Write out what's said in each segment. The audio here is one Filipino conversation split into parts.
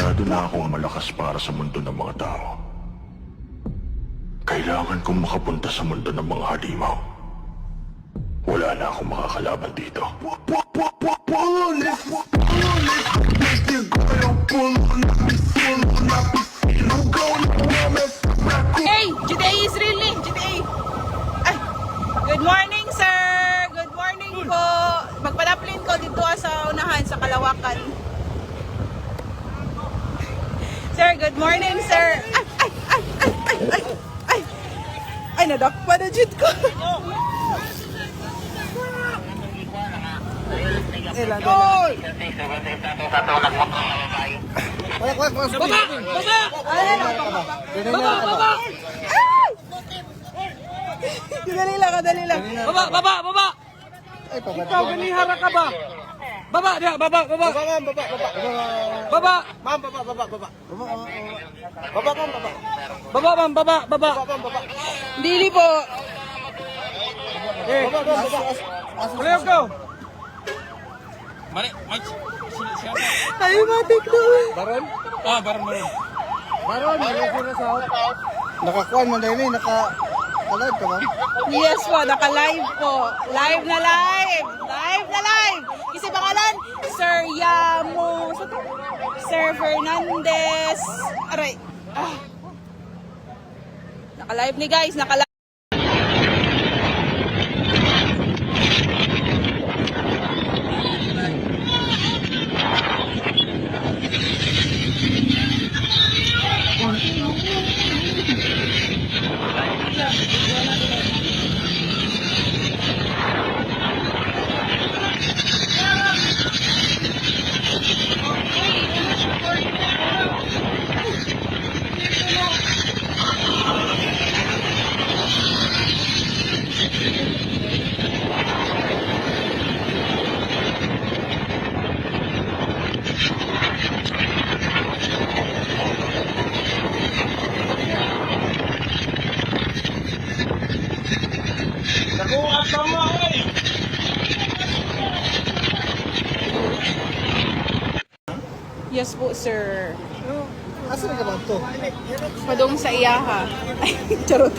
Masyado na akong malakas para sa mundo ng mga tao. Kailangan kong makapunta sa mundo ng mga halimaw. Wala na akong makakalaban dito. Hey, GTA is really GTA. Ay, good morning, sir. Good morning po. Magpadaplin ko dito sa unahan sa Kalawakan. Sir, good morning, sir. Ay, nadakpa na jud ko. Oy! Baba! Ay! Dali lang. Baba! Ikaw, ganihara ka ba? Baba! Baba! Ma'am, baba. Dili po. Let's go! Ay, matik na. Baron? Baron. Baron, malaki na sa nakakuan man dahil naka-kalad ka ba? Yes po, naka-live po. Live na live. Kasi pangalan, Sir Yamo. Sir Fernandez. Aray. Naka-live ni guys, naka-live. Nakuha ka mo, oy! Yes po, sir. Asa ka ba ito? Padong sa iyaha. Ay, charot.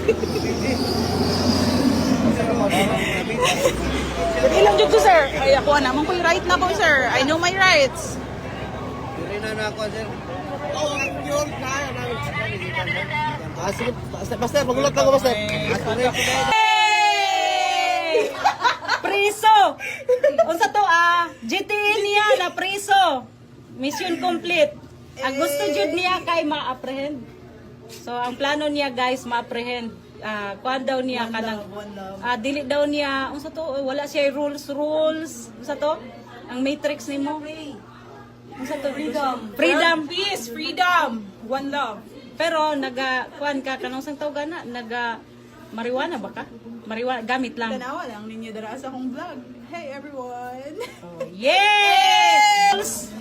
Ilang dyan ko, sir. Ay, ako naman ko yung right na po, sir. I know my rights. Dili na ako, sir. Oh, yun. Sige, basta, magulat ako, basta. Hey! Priso! Unsa to, GTA niya na priso. Mission complete. Ang gusto jud niya kay ma-apprehend. So, ang plano niya, guys, ma-apprehend. Kuan daw niya kanang dili daw niya unsa to, wala siya rules. Unsa to? Ang matrix nimo. Unsa to? Freedom, peace, freedom, one love. Pero kuan ka kanang sang tawag na marijuana ba ka? Marijuana gamit lang. Tanawa lang ninyo dara sa akong vlog. Hey everyone! Yes!